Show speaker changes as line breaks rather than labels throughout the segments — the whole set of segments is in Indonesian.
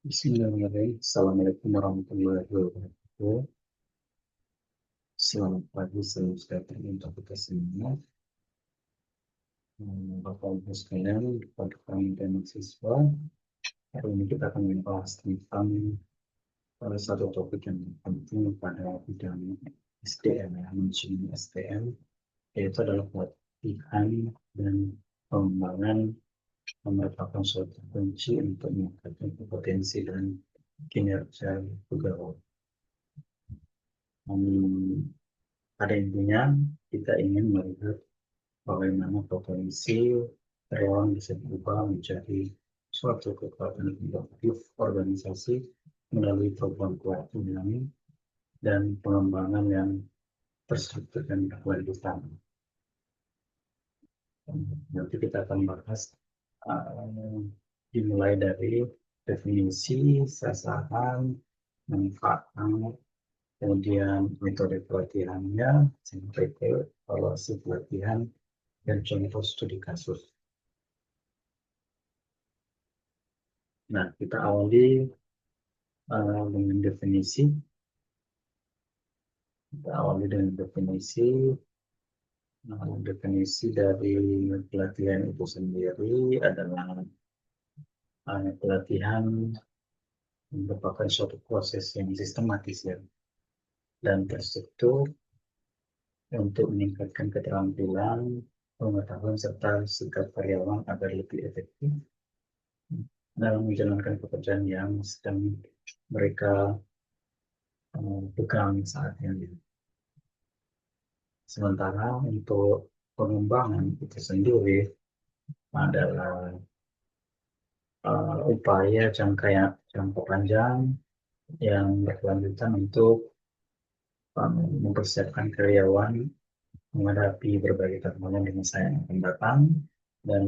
Bismillahirrahmanirrahim. Assalamualaikum warahmatullahi wabarakatuh. Selamat pagi, selamat sejahtera untuk kita semua. Bapak Ibu sekalian, kepada kami dan mahasiswa, hari ini kita akan membahas tentang salah satu topik yang penting pada bidang SDM, ya, manajemen SDM, yaitu adalah pelatihan dan pengembangan yang merupakan suatu kunci untuk meningkatkan kompetensi dan kinerja pegawai. Pada intinya, kita ingin melihat bagaimana potensi karyawan bisa berubah menjadi suatu kekuatan produktif organisasi melalui program pelatihan dan pengembangan yang terstruktur dan berkelanjutan. Nanti kita akan bahas dimulai dari definisi, sasaran, manfaat, kemudian metode pelatihannya, sampai ke evaluasi pelatihan, dan contoh studi kasus. Nah, kita awali dengan definisi. Definisi dari pelatihan itu sendiri adalah pelatihan merupakan suatu proses yang sistematis, ya, dan terstruktur untuk meningkatkan keterampilan, pengetahuan, serta sikap karyawan agar lebih efektif dalam menjalankan pekerjaan yang sedang mereka pegang saat ini. Sementara untuk pengembangan itu sendiri adalah upaya jangka panjang yang berkelanjutan untuk mempersiapkan karyawan menghadapi berbagai tantangan di masa yang akan datang dan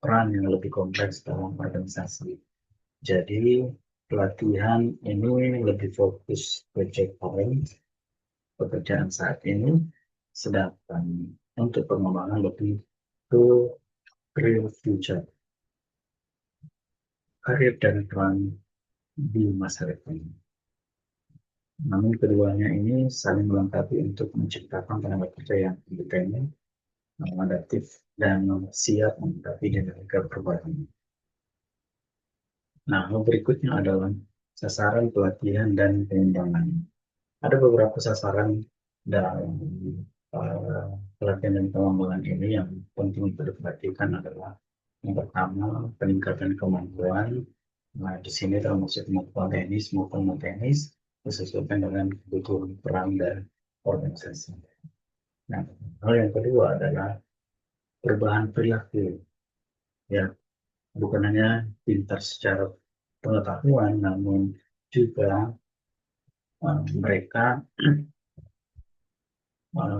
peran yang lebih kompleks dalam organisasi. Jadi pelatihan ini lebih fokus ke checkpoint pekerjaan saat ini, sedangkan untuk pengembangan lebih ke real future, karir dan peran di masa depan. Namun keduanya ini saling melengkapi untuk menciptakan tenaga kerja yang independen, adaptif, dan siap menghadapi dinamika perubahan. Nah, berikutnya adalah sasaran pelatihan dan pengembangan. Ada beberapa sasaran dalam pelatihan dan pengembangan ini yang penting untuk diperhatikan adalah yang pertama, peningkatan kemampuan. Nah, di sini termasuk kemampuan teknis maupun non teknis disesuaikan dengan kebutuhan peran dan organisasi. Nah, hal yang kedua adalah perubahan perilaku. Ya, bukan hanya pintar secara pengetahuan, namun juga mereka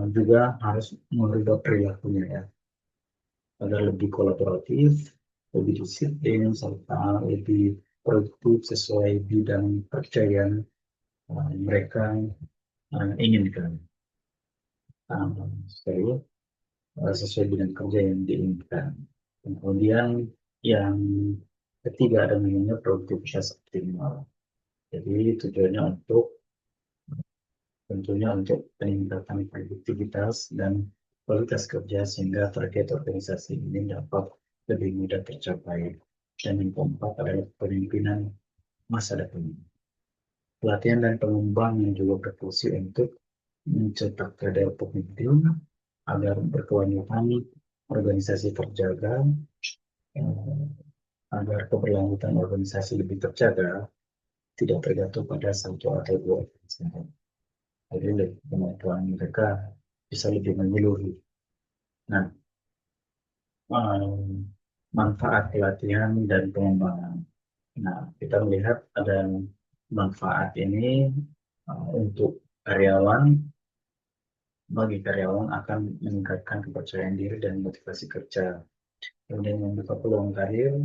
juga harus merubah perilakunya, ya, agar lebih kolaboratif, lebih disiplin, serta lebih produktif sesuai bidang kerja yang mereka inginkan. Sekali sesuai bidang kerja yang diinginkan. Kemudian yang ketiga ada namanya produktivitas optimal. Jadi tujuannya tentunya untuk peningkatan produktivitas dan kualitas kerja sehingga target organisasi ini dapat lebih mudah tercapai. Dan yang keempat adalah pemimpinan masa depan. Pelatihan dan pengembangan juga berfungsi untuk mencetak kader pemimpin agar berkelanjutan organisasi terjaga, eh, agar keberlanjutan organisasi lebih terjaga, tidak tergantung pada satu atau dua organisasi. Jadi kemampuan mereka bisa lebih menyeluruh. Nah, manfaat pelatihan dan pengembangan. Nah, kita melihat ada manfaat ini untuk karyawan. Bagi karyawan akan meningkatkan kepercayaan diri dan motivasi kerja, kemudian membuka peluang karir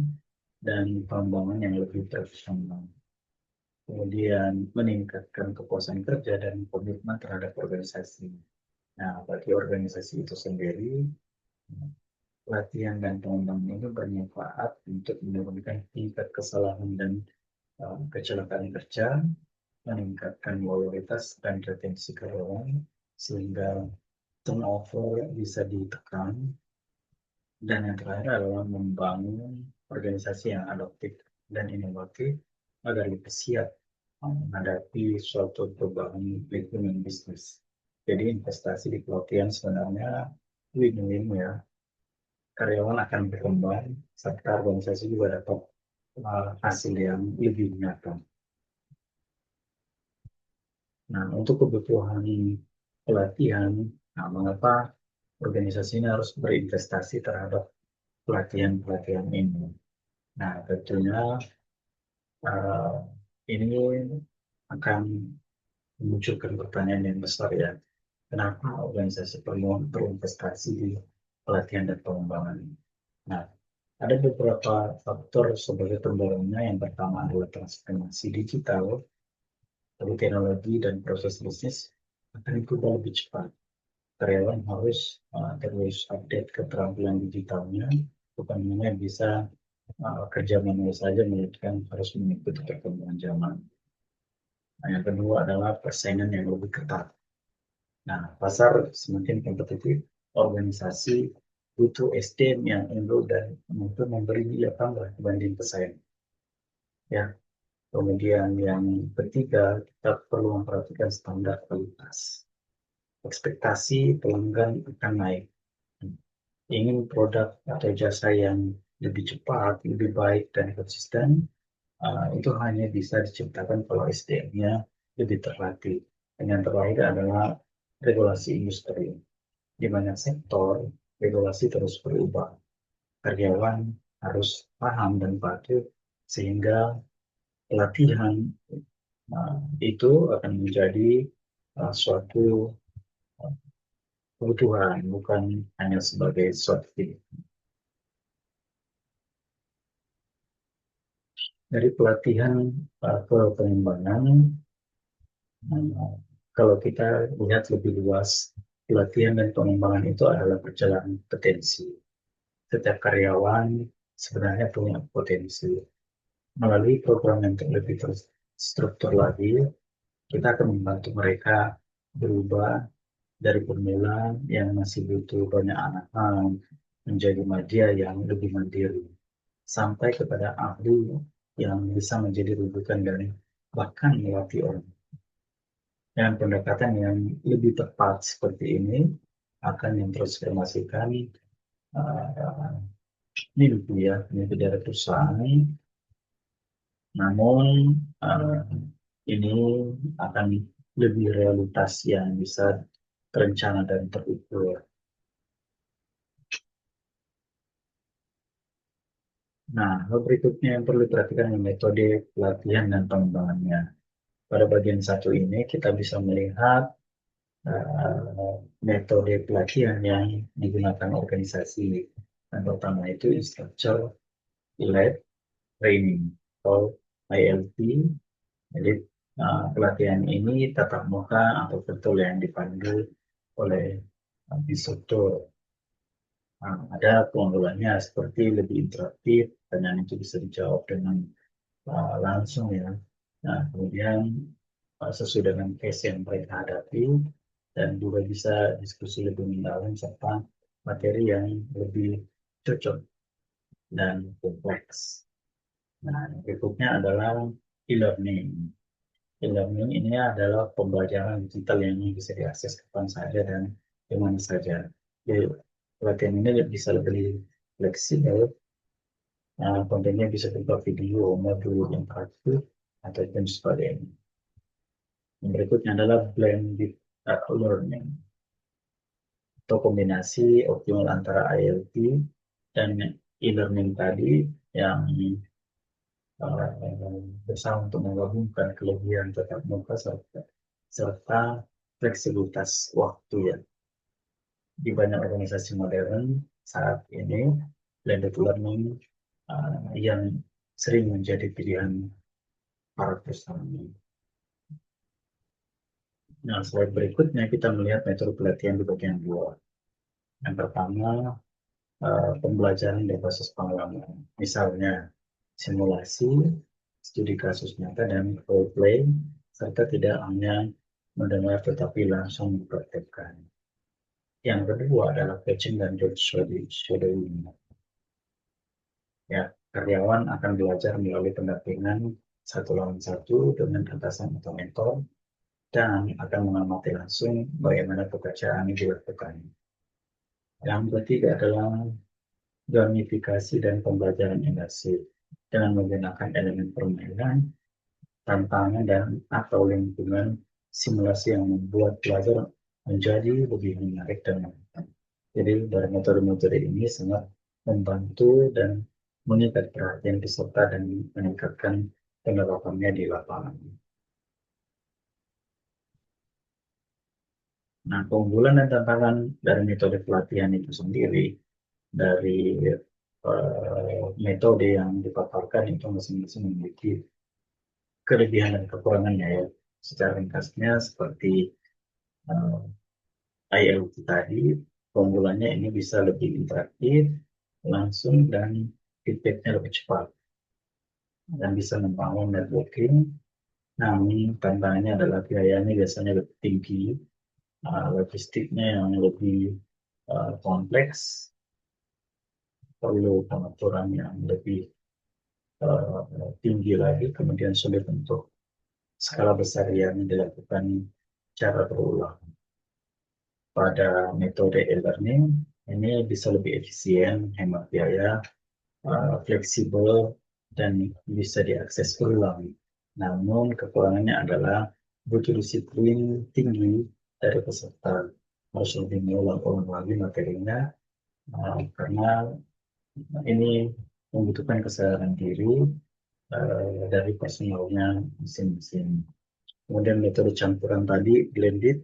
dan pengembangan yang lebih profesional. Kemudian meningkatkan kepuasan kerja dan komitmen terhadap organisasi. Nah, bagi organisasi itu sendiri, latihan dan pengembangan ini bermanfaat untuk menurunkan tingkat kesalahan dan kecelakaan kerja, meningkatkan loyalitas dan retensi karyawan, sehingga turnover bisa ditekan, dan yang terakhir adalah membangun organisasi yang adaptif dan inovatif agar lebih siap menghadapi suatu perubahan lingkungan bisnis. Jadi investasi di pelatihan sebenarnya win-win ya. Karyawan akan berkembang, serta organisasi juga dapat hasil yang lebih nyata. Nah, untuk kebutuhan pelatihan, nah, mengapa organisasi ini harus berinvestasi terhadap pelatihan-pelatihan ini? Nah, tentunya uh, ini akan memunculkan pertanyaan yang besar ya. Kenapa organisasi perlu berinvestasi di pelatihan dan pengembangan? Nah, ada beberapa faktor sebagai pendorongnya. Yang pertama adalah transformasi digital, lalu teknologi dan proses bisnis akan berubah lebih cepat. Karyawan harus terus update keterampilan digitalnya, bukan hanya bisa kerja manual saja, melainkan harus mengikuti perkembangan zaman. Nah, yang kedua adalah persaingan yang lebih ketat. Nah, pasar semakin kompetitif, organisasi butuh SDM yang unggul dan mampu memberi nilai tambah dibanding pesaing. Ya, kemudian yang ketiga, kita perlu memperhatikan standar kualitas. Ekspektasi pelanggan akan naik. Ingin produk atau jasa yang lebih cepat, lebih baik, dan konsisten, itu hanya bisa diciptakan kalau SDM-nya lebih terlatih. Dan yang terakhir adalah regulasi industri. Di banyak sektor, regulasi terus berubah. Karyawan harus paham dan patuh, sehingga pelatihan itu akan menjadi suatu kebutuhan, bukan hanya sebagai suatu pilihan. Dari pelatihan ke pengembangan, kalau kita lihat lebih luas, pelatihan dan pengembangan itu adalah perjalanan potensi. Setiap karyawan sebenarnya punya potensi. Melalui program yang lebih terstruktur lagi, kita akan membantu mereka berubah dari pemula yang masih butuh banyak anakan menjadi media yang lebih mandiri, sampai kepada ahli yang bisa menjadi rujukan dan bahkan melatih orang. Dengan pendekatan yang lebih tepat seperti ini akan mentransformasikan uh, mimpi ya, mimpi dari perusahaan. Namun ini akan lebih realitas yang bisa terencana dan terukur. Nah, hal berikutnya yang perlu diperhatikan adalah metode pelatihan dan pengembangannya. Pada bagian satu ini kita bisa melihat metode pelatihan yang digunakan organisasi. Yang pertama itu instructor-led training atau ILT. Jadi pelatihan ini tatap muka atau virtual yang dipandu oleh instruktur. Ada keunggulannya seperti lebih interaktif, pertanyaan itu bisa dijawab dengan langsung ya. Nah, kemudian sesuai dengan case yang mereka hadapi, dan juga bisa diskusi lebih mendalam serta materi yang lebih cocok dan kompleks. Nah, berikutnya adalah e-learning. E-learning ini adalah pembelajaran digital yang bisa diakses kapan saja dan di mana saja. Jadi, pelatihan ini bisa lebih fleksibel. Kontennya bisa berupa video, modul interaktif, ataupun sebagainya. Yang berikutnya adalah blended learning atau kombinasi optimal antara ILT dan e-learning tadi, yang bersama untuk menggabungkan kelebihan tatap muka serta fleksibilitas waktu ya. Di banyak organisasi modern saat ini, blended learning yang sering menjadi pilihan para perusahaan. Nah, slide berikutnya kita melihat metode pelatihan di bagian dua. Yang pertama, pembelajaran dari proses pengalaman. Misalnya, simulasi, studi kasus nyata dan role play, serta tidak hanya mendengar tetapi langsung mempraktekkan. Yang kedua adalah coaching dan job shadowing. Ya, karyawan akan belajar melalui pendampingan satu lawan satu dengan atasan atau mentor dan akan mengamati langsung bagaimana pekerjaan dilakukan. Yang ketiga adalah gamifikasi dan pembelajaran imersif dengan menggunakan elemen permainan, tantangan, dan atau lingkungan simulasi yang membuat belajar menjadi lebih menarik dan menantang. Jadi dari metode-metode ini sangat membantu dan mengikat perhatian peserta dan meningkatkan penerapannya di lapangan. Nah, keunggulan dan tantangan dari metode pelatihan itu sendiri, dari metode yang dipaparkan itu masing-masing memiliki kelebihan dan kekurangannya ya. Secara ringkasnya seperti uh, ILT tadi, keunggulannya ini bisa lebih interaktif, langsung, dan feedbacknya lebih cepat. Dan bisa membangun networking, namun tantangannya adalah biayanya biasanya lebih tinggi, logistiknya yang lebih kompleks, perlu pengaturan yang lebih tinggi lagi, kemudian sulit untuk skala besar yang dilakukan secara berulang. Pada metode e-learning, ini bisa lebih efisien, hemat biaya, fleksibel, dan bisa diakses ulang. Namun kekurangannya adalah butuh disiplin tinggi dari peserta. Harus lebih mengulang-ulang lagi materinya, karena ini membutuhkan kesadaran diri dari personalnya masing-masing. Kemudian metode campuran tadi, blended,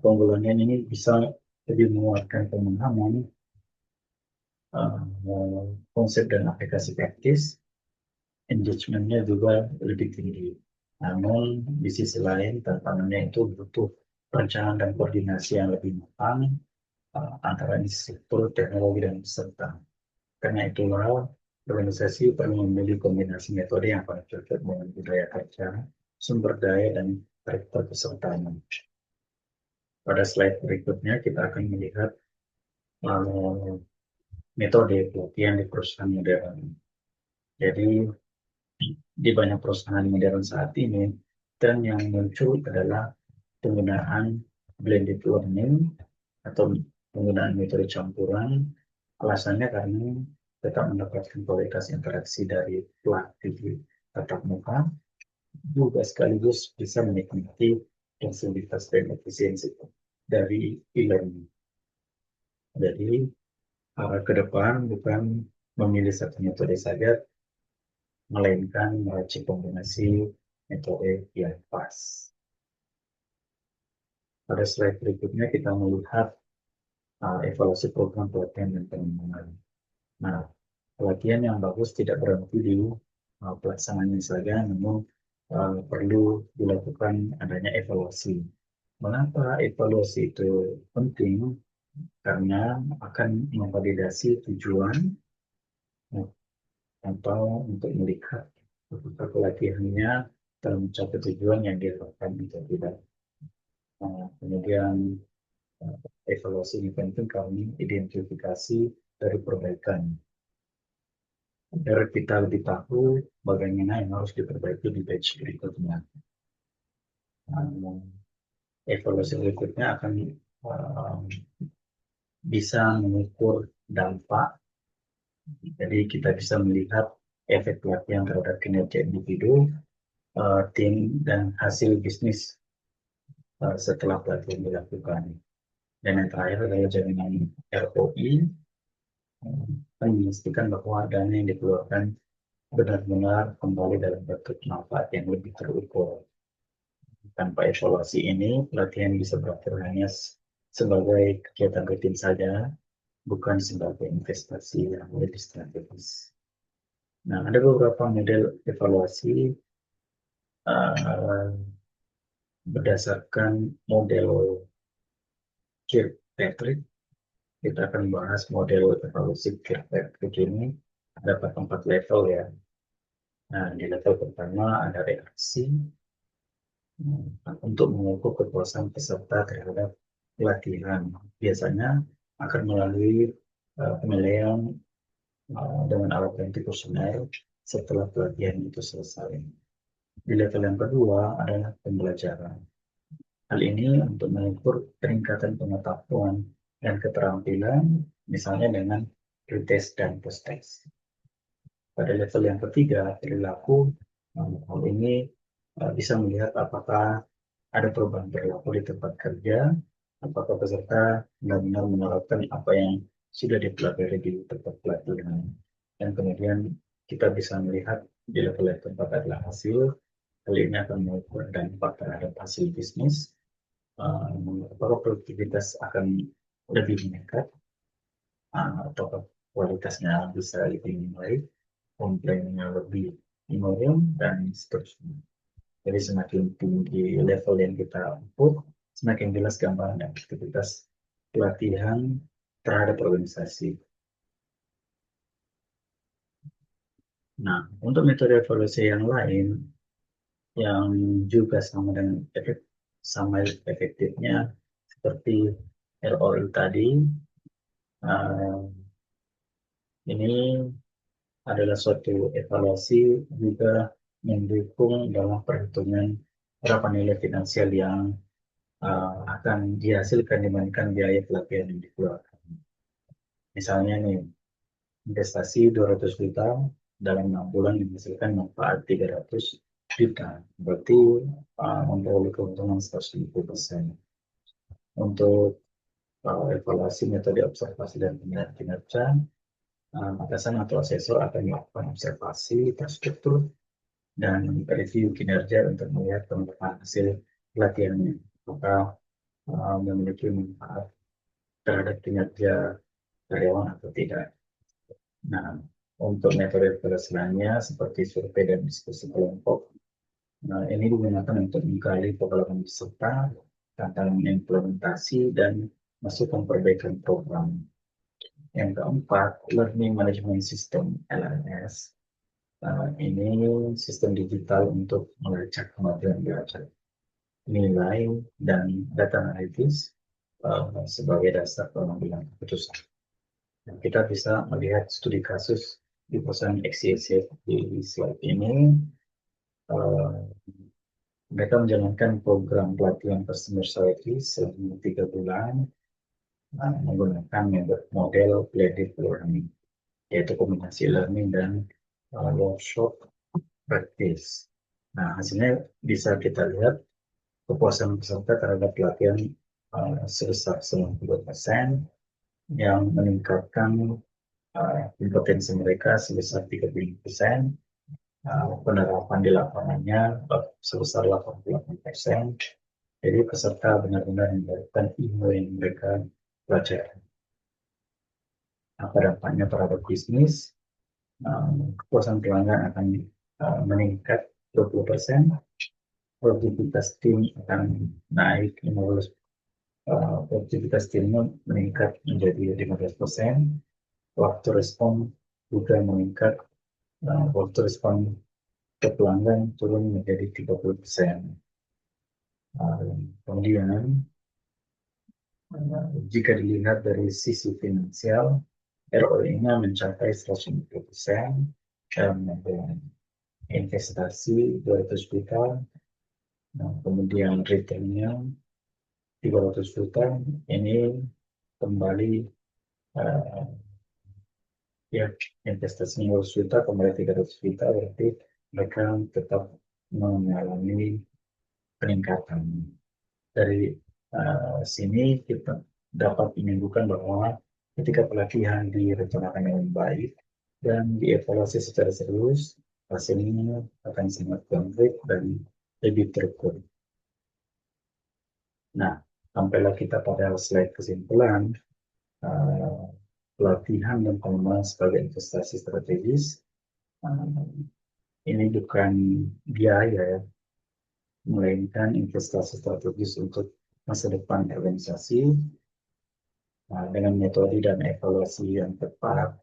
keunggulannya ini bisa lebih menguatkan pemahaman, konsep dan aplikasi praktis, engagementnya juga lebih tinggi. Namun di sisi lain tantangannya itu butuh perencanaan dan koordinasi yang lebih matang antara instruktur, teknologi, dan peserta. Karena itulah organisasi perlu memilih kombinasi metode yang paling cocok dengan budaya kerja, sumber daya, dan karakter pesertanya. Pada slide berikutnya kita akan melihat metode pelatihan di perusahaan modern. Jadi di banyak perusahaan modern saat ini, tren yang muncul adalah penggunaan blended learning atau penggunaan metode campuran. Alasannya karena tetap mendapatkan kualitas interaksi dari pelatih tatap muka, juga sekaligus bisa menikmati fleksibilitas dan efisiensi dari e-learning. Jadi ke depan bukan memilih satu metode saja, melainkan meracik kombinasi metode yang pas. Pada slide berikutnya kita melihat evaluasi program pelatihan dan pengembangan. Nah, pelatihan yang bagus tidak berhenti di pelaksanaannya saja, namun perlu dilakukan adanya evaluasi. Mengapa evaluasi itu penting? Karena akan memvalidasi tujuan atau untuk melihat apakah pelatihannya telah mencapai tujuan yang diharapkan atau tidak. Kemudian evaluasi ini penting kami identifikasi dari perbaikan. Agar kita lebih tahu bagaimana yang harus diperbaiki di batch berikutnya. Evaluasi berikutnya akan bisa mengukur dampak. Jadi kita bisa melihat efek pelatihan terhadap kinerja individu, tim, dan hasil bisnis setelah pelatihan dilakukan. Dan yang terakhir adalah jaminan ROI, memastikan bahwa dana yang dikeluarkan benar-benar kembali dalam bentuk manfaat yang lebih terukur. Tanpa evaluasi ini, pelatihan bisa berakhir hanya sebagai kegiatan rutin saja, bukan sebagai investasi yang lebih strategis. Nah, ada beberapa model evaluasi berdasarkan model Kirkpatrick. Kita akan bahas model evaluasi Kirkpatrick ini dapat 4 level ya. Nah, di level pertama ada reaksi untuk mengukur kepuasan peserta terhadap pelatihan. Biasanya akan melalui penilaian dengan alat ganti kuesioner setelah pelatihan itu selesai. Di level yang kedua adalah pembelajaran. Hal ini untuk mengukur peningkatan pengetahuan dan keterampilan, misalnya dengan pretest dan post-test. Pada level yang ketiga, perilaku, hal ini bisa melihat apakah ada perubahan perilaku di tempat kerja, apakah peserta benar-benar menerapkan apa yang sudah dipelajari di tempat pelatihan. Dan kemudian kita bisa melihat di level yang keempat adalah hasil. Hal ini akan mengukur dampak terhadap hasil bisnis, apakah produktivitas akan lebih meningkat, atau kualitasnya bisa lebih baik, komplainnya lebih menurun, dan seterusnya. Jadi semakin tinggi level yang kita ukur, semakin jelas gambaran aktivitas pelatihan terhadap organisasi. Nah, untuk metode evaluasi yang lain, yang juga sama efektifnya seperti ROI tadi, ini adalah suatu evaluasi juga mendukung dalam perhitungan berapa nilai finansial yang akan dihasilkan dibandingkan biaya pelatihan yang dikeluarkan. Misalnya nih, investasi 200 juta dalam 6 bulan menghasilkan manfaat 300 juta. Berarti memperoleh keuntungan 150%. Untuk evaluasi metode observasi dan penilaian kinerja, atasan atau asesor akan melakukan observasi terstruktur dan review kinerja untuk melihat pengembangan hasil pelatihannya, apakah memiliki manfaat terhadap kinerja karyawan atau tidak. Nah, untuk metode selanjutnya seperti survei dan diskusi kelompok, nah, ini digunakan untuk menggali pengalaman peserta, tantangan implementasi, dan masukan perbaikan program. Yang keempat, Learning Management System (LMS). Ini sistem digital untuk melacak kemajuan belajar, nilai, dan data analitis sebagai dasar pengambilan keputusan. Dan kita bisa melihat studi kasus di perusahaan XYZ di slide ini. Mereka menjalankan program pelatihan customer service selama 3 bulan menggunakan model blended learning, yaitu kombinasi learning dan workshop practice. Nah, hasilnya bisa kita lihat kepuasan peserta terhadap pelatihan sebesar 90%, yang meningkatkan kompetensi mereka sebesar 30%, penerapan di lapangannya sebesar 88%. Jadi peserta benar-benar mendapatkan ilmu yang mereka pelajari. Apa dampaknya terhadap bisnis? Kepuasan pelanggan akan meningkat 20%, produktivitas tim akan naik 15%, produktivitas timnya meningkat menjadi 15%, waktu respon juga meningkat, waktu respon ke pelanggan turun menjadi 30%. Kemudian, jika dilihat dari sisi finansial, ROI-nya mencapai 150%, dan investasi 200 juta, kemudian return-nya 300 juta, ini kembali ya investasi 200 juta kembali 300 juta, berarti mereka tetap mengalami peningkatan. Dari sini kita dapat menunjukkan bahwa ketika pelatihan direncanakan dengan baik dan dievaluasi secara serius, hasilnya akan sangat konkret dan lebih terukur. Nah, sampailah kita pada slide kesimpulan. Pelatihan dan pengembangan sebagai investasi strategis, ini bukan biaya ya, melainkan investasi strategis untuk masa depan organisasi. Dengan metode dan evaluasi yang tepat,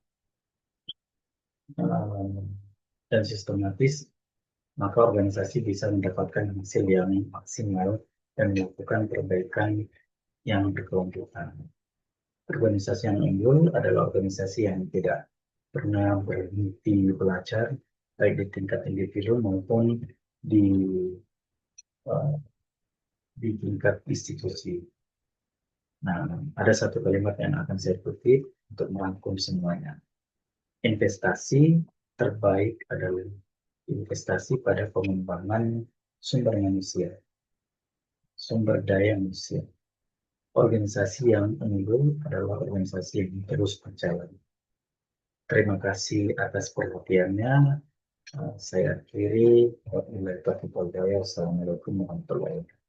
dan sistematis, maka organisasi bisa mendapatkan hasil yang maksimal dan melakukan perbaikan yang berkelanjutan. Organisasi yang unggul adalah organisasi yang tidak pernah berhenti belajar, baik di tingkat individu maupun di eh, di tingkat institusi. Nah, ada satu kalimat yang akan saya kutip untuk merangkum semuanya. Investasi terbaik adalah investasi pada pengembangan sumber manusia, sumber daya manusia. Organisasi yang unggul adalah organisasi yang terus berjalan. Terima kasih atas perhatiannya. Saya akhiri. Wabillahi taufiq wal hidayah. Wassalamualaikum warahmatullahi wabarakatuh.